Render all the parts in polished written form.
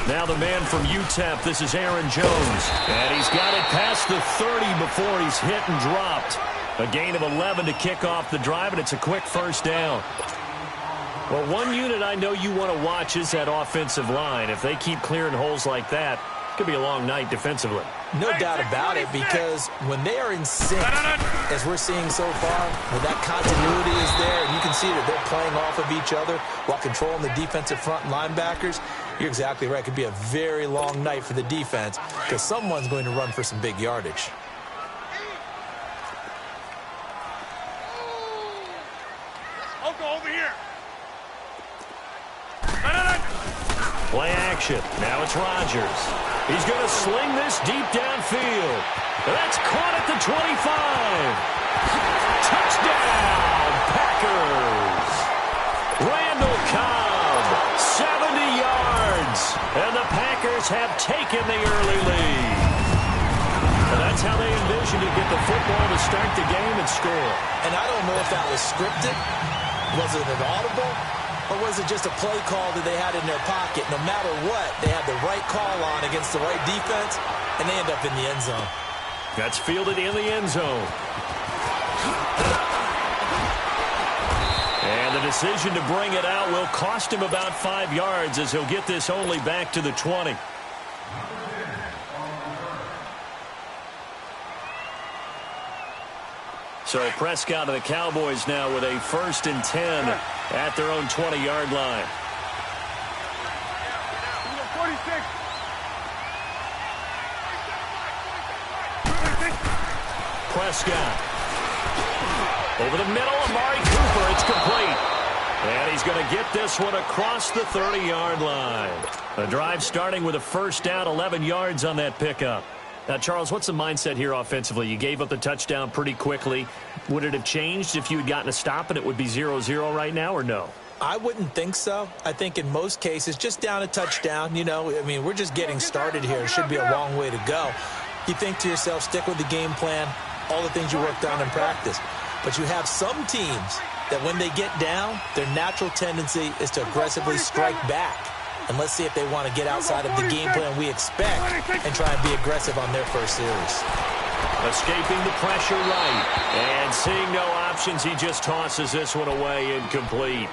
Now the man from UTEP, this is Aaron Jones. And he's got it past the 30 before he's hit and dropped. A gain of 11 to kick off the drive, and it's a quick first down. Well, one unit I know you want to watch is that offensive line. If they keep clearing holes like that, it could be a long night defensively. No doubt about it, because when they are in sync, as we're seeing so far, when that continuity is there, and you can see that they're playing off of each other while controlling the defensive front linebackers, you're exactly right. It could be a very long night for the defense because someone's going to run for some big yardage. Over here. Play action. Now it's Rodgers. He's going to sling this deep downfield. That's caught at the 25. Touchdown, Packers. Randall Cobb, 70 yards. And the Packers have taken the early lead. And that's how they envision to get the football to start the game and score. And I don't know if that was scripted. Was it an audible? Or was it just a play call that they had in their pocket? No matter what, they had the right call on against the right defense, and they end up in the end zone. That's fielded in the end zone. And the decision to bring it out will cost him about 5 yards as he'll get this only back to the 20. So Prescott and the Cowboys now with a 1st and 10 at their own 20-yard line. 46. Prescott. Over the middle, Amari Cooper. It's complete. And he's going to get this one across the 30-yard line. A drive starting with a first down, 11 yards on that pickup. Now, Charles, what's the mindset here offensively? You gave up the touchdown pretty quickly. Would it have changed if you had gotten a stop and it would be 0-0 right now, or no? I wouldn't think so. I think in most cases, just down a touchdown, you know, I mean, we're just getting started here. It should be a long way to go. You think to yourself, stick with the game plan, all the things you worked on in practice. But you have some teams that when they get down, their natural tendency is to aggressively strike back. And let's see if they want to get outside of the game plan we expect and try and be aggressive on their first series. Escaping the pressure right. And seeing no options, he just tosses this one away, incomplete.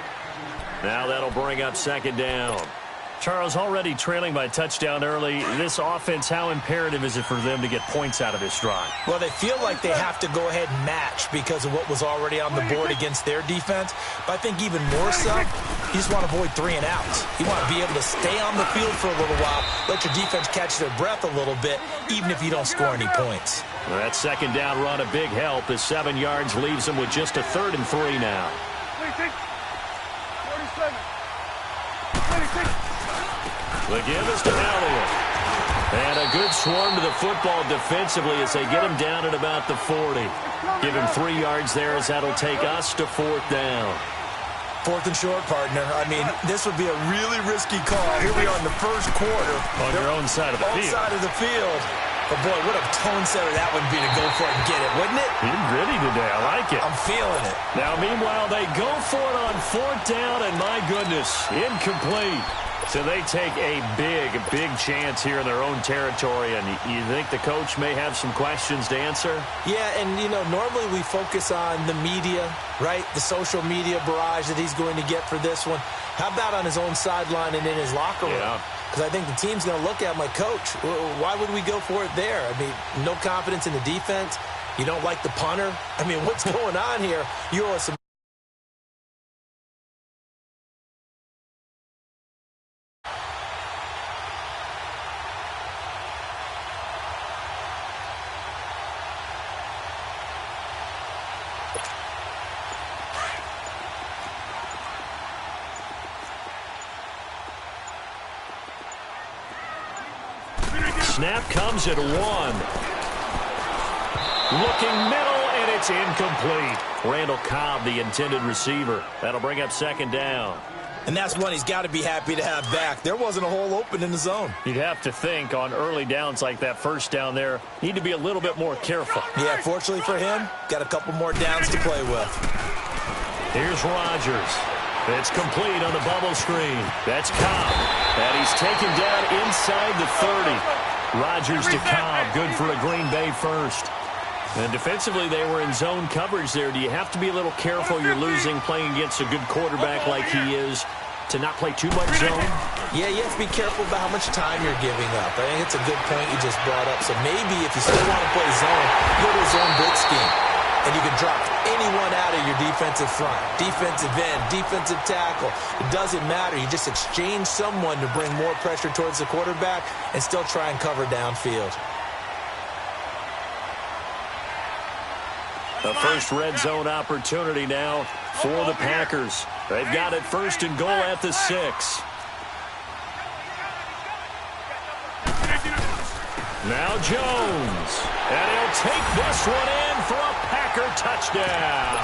Now that'll bring up 2nd down. Charles, already trailing by touchdown early. This offense, how imperative is it for them to get points out of this drive? Well, they feel like they have to go ahead and match because of what was already on the board against their defense. But I think even more so, you just want to avoid 3 and outs. You want to be able to stay on the field for a little while, let your defense catch their breath a little bit, even if you don't score any points. Well, that 2nd down run a big help as 7 yards leaves them with just a 3rd and 3 now. 47. The give is to Elliott. And a good swarm to the football defensively as they get him down at about the 40. Give him 3 yards there as that'll take us to 4th down. 4th and short, partner. I mean, this would be a really risky call. Here we are in the first quarter. On your own side of the field. Side of the field. But, boy, what a tone setter that would be to go for it and get it, wouldn't it? You're gritty today. I like it. I'm feeling it. Now, meanwhile, they go for it on 4th down, and my goodness, incomplete. So they take a big chance here in their own territory, and you think the coach may have some questions to answer? Yeah, and, you know, normally we focus on the media, right? The social media barrage that he's going to get for this one. How about on his own sideline and in his locker room? Yeah. Because I think the team's going to look at him like, Coach, why would we go for it there? I mean, no confidence in the defense. You don't like the punter. I mean, what's going on here? You owe us some. Snap comes at 1. Looking middle, and it's incomplete. Randall Cobb, the intended receiver. That'll bring up 2nd down. And that's one he's got to be happy to have back. There wasn't a hole open in the zone. You'd have to think on early downs like that first down there, need to be a little bit more careful. Yeah, fortunately for him, got a couple more downs to play with. Here's Rodgers. It's complete on the bubble screen. That's Cobb. And he's taken down inside the 30. Rodgers to Cobb, good for a Green Bay first. And defensively, they were in zone coverage there. Do you have to be a little careful? You're losing, playing against a good quarterback like he is, to not play too much zone? Yeah, you have to be careful about how much time you're giving up. I think it's a good point you just brought up. So maybe if you still want to play zone, go to a zone blitz scheme. And you can drop anyone out of your defensive front, defensive end, defensive tackle. It doesn't matter. You just exchange someone to bring more pressure towards the quarterback and still try and cover downfield. The first red zone opportunity now for the Packers. They've got it first and goal at the 6. Now Jones. And he'll take this one in for a Packer touchdown.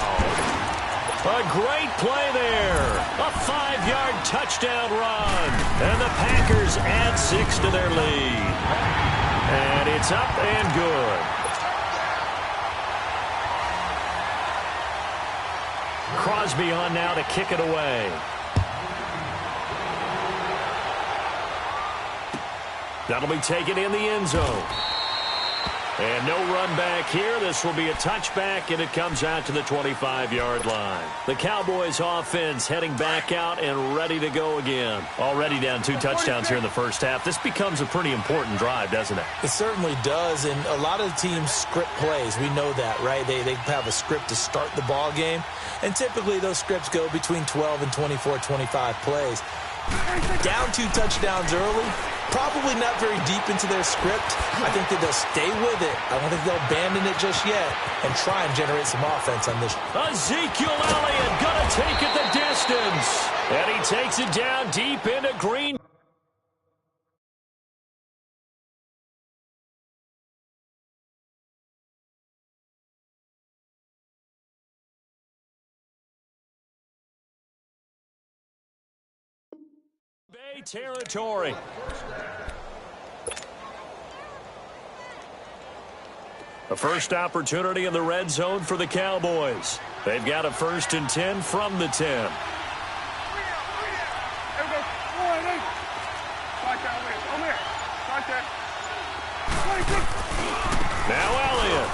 A great play there. A 5-yard touchdown run. And the Packers add 6 to their lead. And it's up and good. Crosby on now to kick it away. That'll be taken in the end zone. And no run back here. This will be a touchback, and it comes out to the 25-yard line. The Cowboys offense heading back out and ready to go again. Already down 2 touchdowns here in the first half. This becomes a pretty important drive, doesn't it? It certainly does, and a lot of teams script plays. We know that, right? They have a script to start the ball game, and typically those scripts go between 12 and 24, 25 plays. Down 2 touchdowns early, probably not very deep into their script. I think that they'll stay with it. I don't think they'll abandon it just yet and try and generate some offense on this. Ezekiel Elliott gonna take it the distance. And he takes it down deep into Green. Bay territory. A first opportunity in the red zone for the Cowboys. They've got a 1st and 10 from the 10. Now Elliott.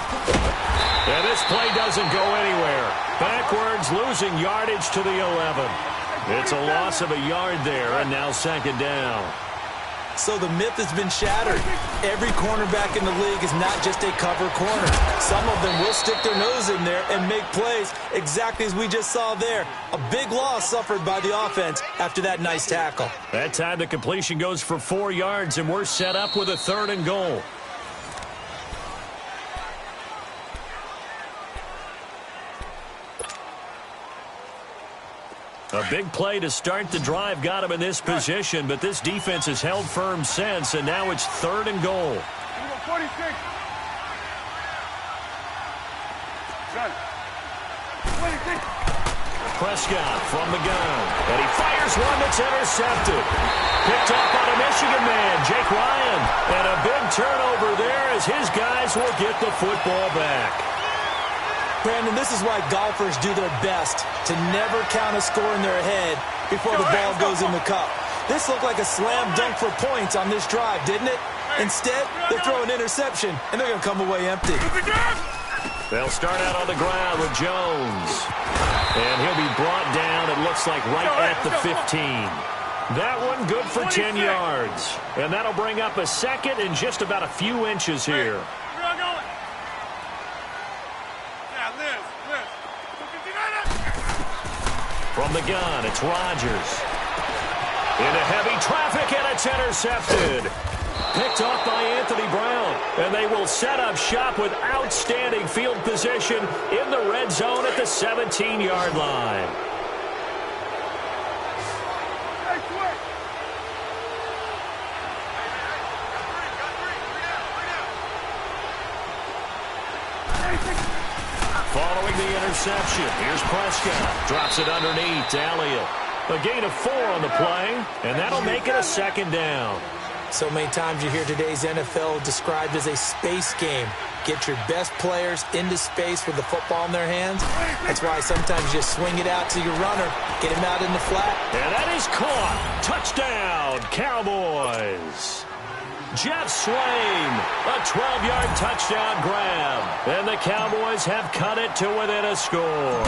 And this play doesn't go anywhere. Backwards, losing yardage to the 11. It's a loss of a yard there, and now 2nd down. So the myth has been shattered. Every cornerback in the league is not just a cover corner. Some of them will stick their nose in there and make plays exactly as we just saw there. A big loss suffered by the offense after that nice tackle. That time the completion goes for 4 yards, and we're set up with a 3rd and goal. A big play to start the drive got him in this position, but this defense has held firm since, and now it's 3rd and goal. 46. Prescott from the gun, and he fires one that's intercepted. Picked off by the Michigan man, Jake Ryan, and a big turnover there as his guys will get the football back. Brandon, this is why golfers do their best to never count a score in their head before the ball goes in the cup. This looked like a slam dunk for points on this drive, didn't it? Instead, they throw an interception, and they're going to come away empty. They'll start out on the ground with Jones. And he'll be brought down, it looks like, right at the 15. That one good for 10 yards. And that'll bring up a 2nd and just about a few inches here. From the gun, it's Rodgers. Into heavy traffic, and it's intercepted. Picked off by Anthony Brown. And they will set up shop with outstanding field position in the red zone at the 17-yard line. Following the interception, here's Prescott. Drops it underneath to Elliott. A gain of 4 on the play, and that'll make it a 2nd down. So many times you hear today's NFL described as a space game. Get your best players into space with the football in their hands. That's why sometimes you just swing it out to your runner, get him out in the flat. And that is caught. Touchdown, Cowboys. Jeff Swain, a 12-yard touchdown grab. And the Cowboys have cut it to within a score.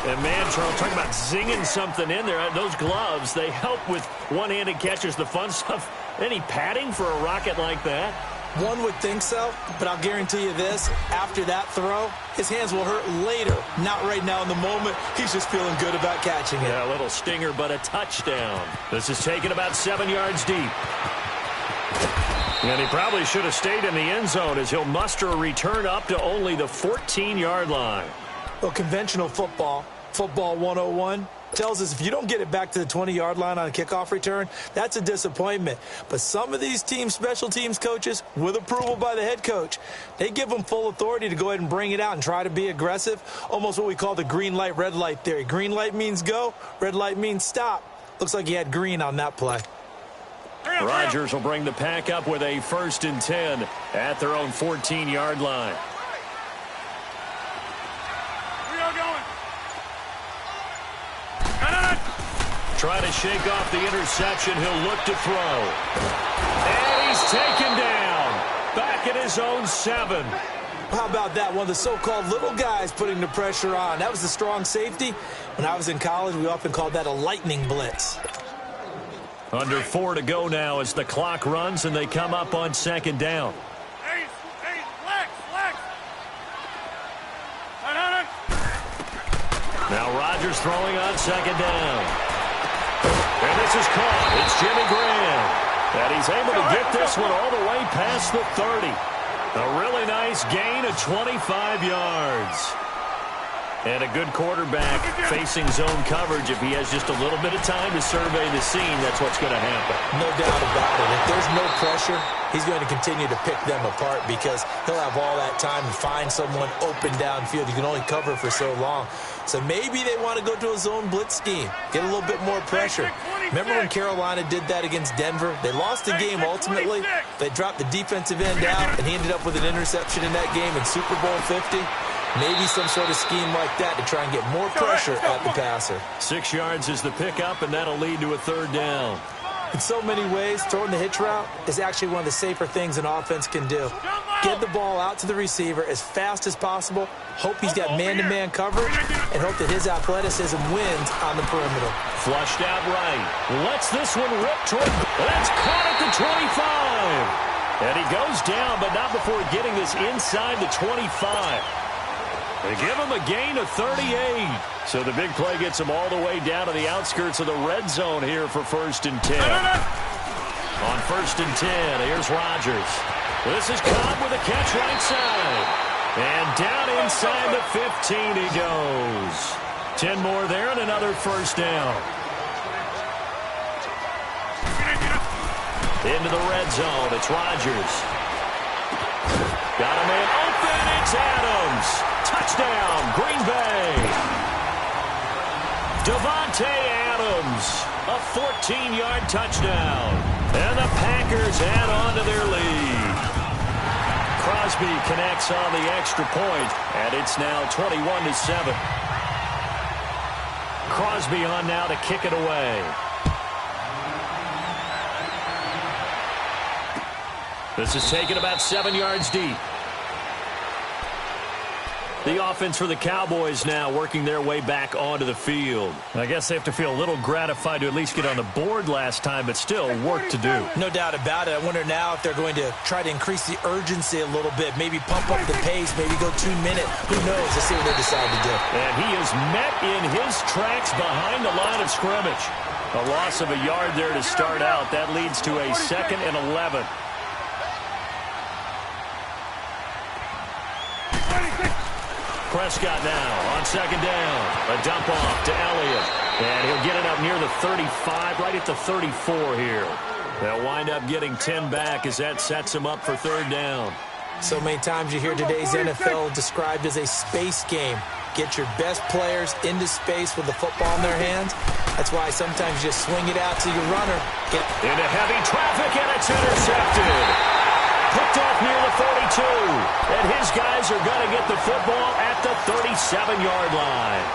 And, man, Charles, talking about zinging something in there. Those gloves, they help with one-handed catches, the fun stuff. Any padding for a rocket like that? One would think so, but I'll guarantee you this. After that throw, his hands will hurt later. Not right now in the moment. He's just feeling good about catching it. Yeah, a little stinger, but a touchdown. This is taken about 7 yards deep. And he probably should have stayed in the end zone as he'll muster a return up to only the 14-yard line. Well, conventional football 101, tells us if you don't get it back to the 20-yard line on a kickoff return, that's a disappointment. But some of these special teams coaches, with approval by the head coach, they give them full authority to go ahead and bring it out and try to be aggressive, almost what we call the green light, red light theory. Green light means go, red light means stop. Looks like he had green on that play. Rodgers will bring the pack up with a 1st and 10 at their own 14-yard line. Try to shake off the interception. He'll look to throw. And he's taken down. Back at his own 7. How about that? One of the so-called little guys putting the pressure on. That was the strong safety. When I was in college, we often called that a lightning blitz. Under 4 to go now as the clock runs and they come up on 2nd down. Hey, flex. Now Rodgers throwing on 2nd down. And this is caught. It's Jimmy Graham. And he's able to get this one all the way past the 30. A really nice gain of 25 yards. And a good quarterback facing zone coverage. If he has just a little bit of time to survey the scene, that's what's going to happen. No doubt about it. If there's no pressure, he's going to continue to pick them apart because he'll have all that time to find someone open downfield. You can only cover for so long. So maybe they want to go to a zone blitz scheme, get a little bit more pressure. Remember when Carolina did that against Denver? They lost the game ultimately. They dropped the defensive end out, and he ended up with an interception in that game in Super Bowl 50. Maybe some sort of scheme like that to try and get more pressure at the passer. 6 yards is the pickup, and that'll lead to a 3rd down. In so many ways, throwing the hitch route is actually one of the safer things an offense can do. Get the ball out to the receiver as fast as possible, hope he's got man-to-man coverage, and hope that his athleticism wins on the perimeter. Flushed out right. Lets this one rip toward. That's caught at the 25. And he goes down, but not before getting this inside the 25. They give him a gain of 38. So the big play gets him all the way down to the outskirts of the red zone here for 1st and 10. On 1st and 10, here's Rodgers. This is Cobb with a catch right side. And down inside the 15 he goes. 10 more there and another 1st down. Into the red zone, it's Rodgers. Got a man open, it's Adams. Touchdown, Green Bay. Davante Adams, a 14-yard touchdown. And the Packers add on to their lead. Crosby connects on the extra point, and it's now 21-7. Crosby on now to kick it away. This is taken about 7 yards deep. The offense for the Cowboys now working their way back onto the field. I guess they have to feel a little gratified to at least get on the board last time, but still work to do. No doubt about it. I wonder now if they're going to try to increase the urgency a little bit, maybe pump up the pace, maybe go 2 minute. Who knows? Let's see what they decide to do. And he is met in his tracks behind the line of scrimmage. A loss of a yard there to start out. That leads to a 2nd and 11. Prescott now on 2nd down. A dump off to Elliott. And he'll get it up near the 35, right at the 34 here. They'll wind up getting 10 back as that sets him up for 3rd down. So many times you hear today's NFL described as a space game. Get your best players into space with the football in their hands. That's why sometimes you just swing it out to your runner. Into heavy traffic, and it's intercepted. Picked off near the 42. And his guys are going to get the football at the 37-yard line.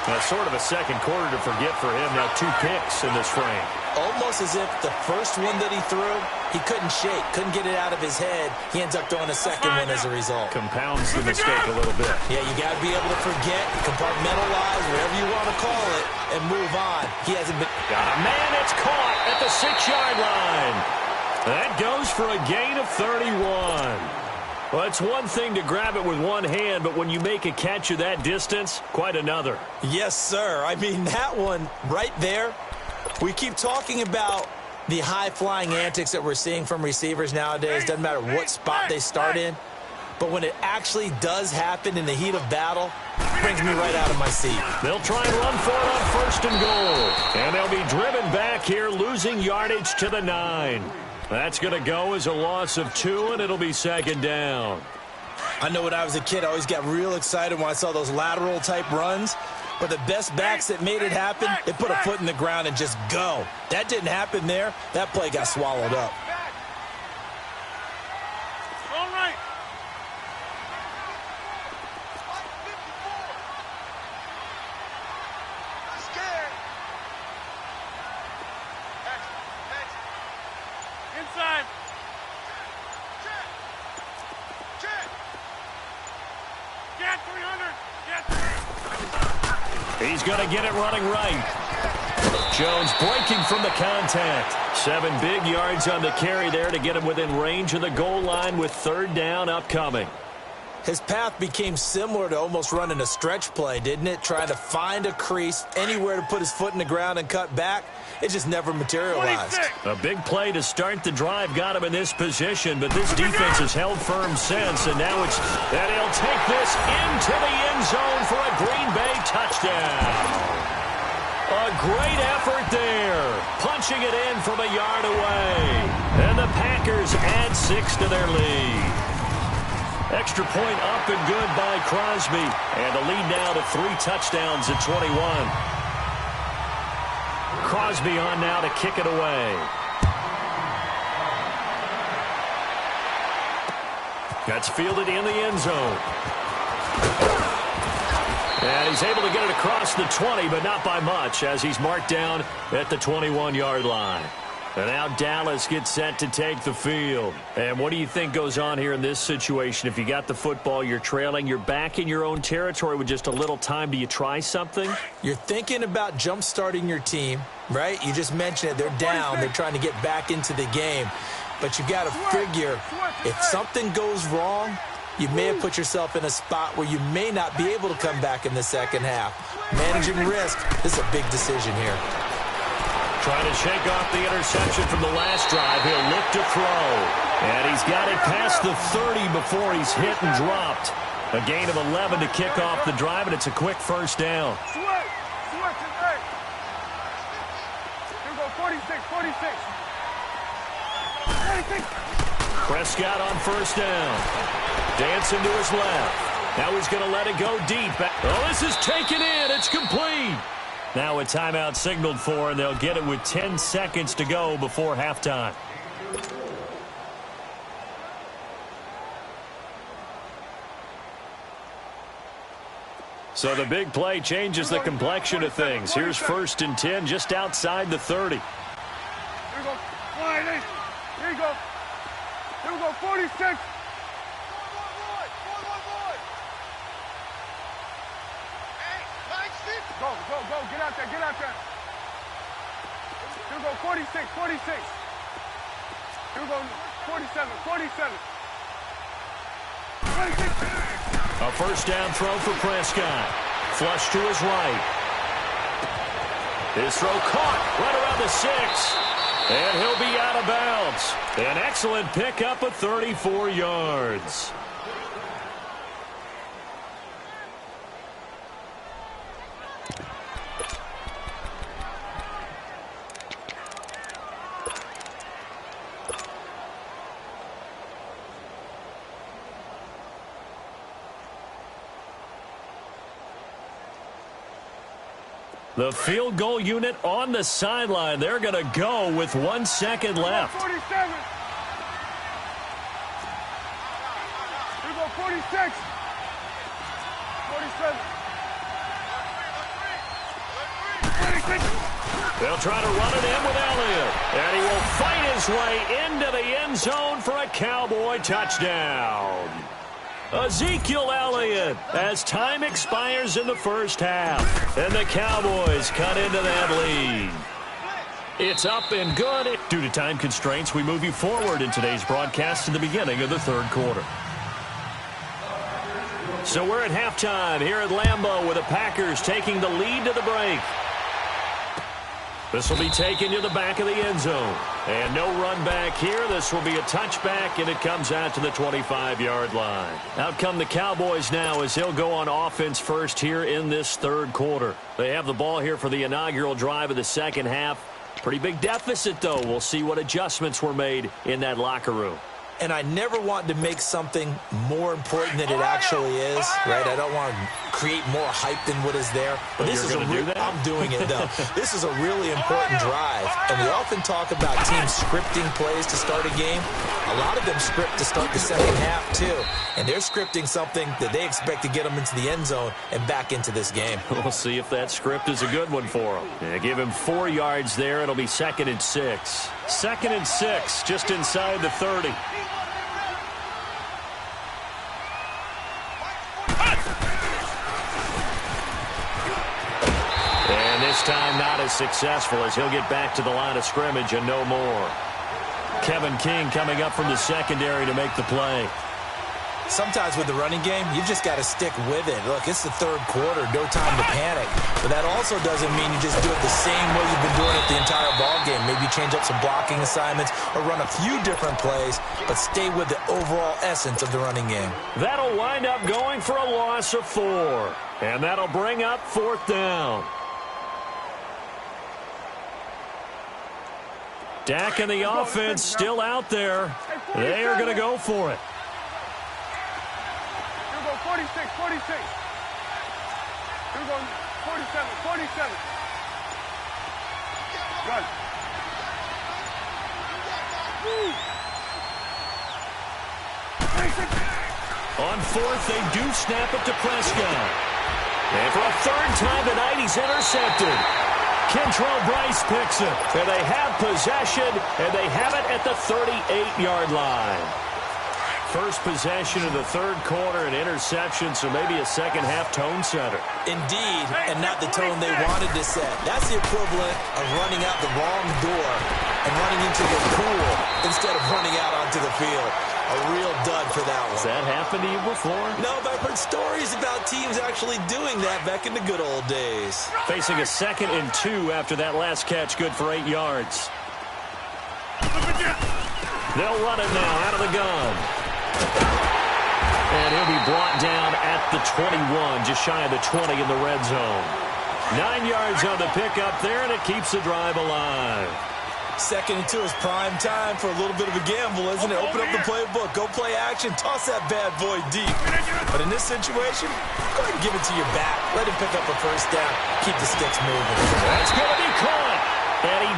Now, sort of a second quarter to forget for him. Now 2 picks in this frame. Almost as if the first one that he threw, he couldn't shake, couldn't get it out of his head. He ends up throwing a second one as a result. Compounds the mistake a little bit. Yeah, you got to be able to forget, compartmentalize, whatever you want to call it, and move on. He hasn't been... Got a man that's caught at the 6-yard line. That goes for a gain of 31. Well, it's one thing to grab it with one hand, but when you make a catch of that distance, quite another. Yes, sir. I mean, that one right there, we keep talking about the high-flying antics that we're seeing from receivers nowadays. Doesn't matter what spot they start in. But when it actually does happen in the heat of battle, it brings me right out of my seat. They'll try and run for it on 1st and goal. And they'll be driven back here, losing yardage to the 9. That's going to go as a loss of 2, and it'll be 2nd down. I know when I was a kid, I always got real excited when I saw those lateral-type runs. But the best backs that made it happen, they put a foot in the ground and just go. That didn't happen there. That play got swallowed up. All right. Inside. Get 300. Get 300. He's going to get it running right. Jones breaking from the contact. 7 big yards on the carry there to get him within range of the goal line with 3rd down upcoming. His path became similar to almost running a stretch play, didn't it? Trying to find a crease, anywhere to put his foot in the ground and cut back. It just never materialized. 26. A big play to start the drive got him in this position, but this defense has held firm since, and now it's that he'll take this into the end zone for a Green Bay touchdown. A great effort there, punching it in from a yard away. And the Packers add 6 to their lead. Extra point up and good by Crosby. And the lead now to 3 touchdowns at 21. Crosby on now to kick it away. That's fielded in the end zone. And he's able to get it across the 20, but not by much, as he's marked down at the 21-yard line. And now Dallas gets set to take the field. And what do you think goes on here in this situation? If you got the football, you're trailing, you're back in your own territory with just a little time. Do you try something? You're thinking about jump-starting your team, right? You just mentioned it. They're down. They're trying to get back into the game. But you got to figure if something goes wrong, you may have put yourself in a spot where you may not be able to come back in the second half. Managing risk, this is a big decision here. Trying to shake off the interception from the last drive. He'll look to throw. And he's got it past the 30 before he's hit and dropped. A gain of 11 to kick off the drive, and it's a quick 1st down. Switch it back. Here we go, 46. Prescott on 1st down. Dancing to his left. Now he's going to let it go deep. Oh, this is taken in. It's complete. Now a timeout signaled for, and they'll get it with 10 seconds to go before halftime. So the big play changes the complexion of things. Here's 1st and 10 just outside the 30. Here we go. Here you go. Here we go, 46. Go. Get out there. Here we go, 46. Here we go, 47. 26. A 1st down throw for Prescott. Flush to his right. His throw caught right around the 6. And he'll be out of bounds. An excellent pickup of 34 yards. The field goal unit on the sideline. They're going to go with 1 second left. 47. Here we go, 46. 47. 46. They'll try to run it in with Elliott. And he will fight his way into the end zone for a Cowboy touchdown. Ezekiel Elliott as time expires in the first half. And the Cowboys cut into that lead. It's up and good. Due to time constraints, we move you forward in today's broadcast to the beginning of the third quarter. So we're at halftime here at Lambeau with the Packers taking the lead to the break. This will be taken to the back of the end zone. And no run back here. This will be a touchback, and it comes out to the 25-yard line. Out come the Cowboys now as he'll go on offense first here in this third quarter. They have the ball here for the inaugural drive of the second half. Pretty big deficit, though. We'll see what adjustments were made in that locker room. And I never want to make something more important than it actually is, right? I don't want to create more hype than what is there. But this is I'm doing it, though. This is a really important drive. And we often talk about teams scripting plays to start a game. A lot of them script to start the second half, too. And they're scripting something that they expect to get them into the end zone and back into this game. We'll see if that script is a good one for them. Yeah, give him 4 yards there. It'll be 2nd and 6. 2nd and 6, just inside the 30. And this time not as successful as he'll get back to the line of scrimmage and no more. Kevin King coming up from the secondary to make the play. Sometimes with the running game, you've just got to stick with it. Look, it's the third quarter, no time to panic. But that also doesn't mean you just do it the same way you've been doing it the entire ball game. Maybe change up some blocking assignments or run a few different plays, but stay with the overall essence of the running game. That'll wind up going for a loss of 4. And that'll bring up 4th down. Dak and the offense still out there. They are going to go for it. 46, 46. Here we go, 47, 47. Run. Woo. On 4th, they do snap it to Prescott. And for a 3rd time tonight, he's intercepted. Kentrell Bryce picks it. And they have possession, and they have it at the 38-yard line. First possession of the third quarter, an interception, so maybe a second-half tone setter. Indeed, and not the tone they wanted to set. That's the equivalent of running out the wrong door and running into the pool instead of running out onto the field. A real dud for that one. Has that happened to you before? No, but I've heard stories about teams actually doing that back in the good old days. Facing a 2nd and 2 after that last catch, good for 8 yards. They'll run it now out of the gun. And he'll be brought down at the 21, just shy of the 20 in the red zone. 9 yards on the pickup there, and it keeps the drive alive. 2nd and 2 is prime time for a little bit of a gamble, isn't it? Open up the playbook, go play action, toss that bad boy deep. But in this situation, go ahead and give it to your back. Let him pick up a 1st down. Keep the sticks moving. That's going to be caught. And he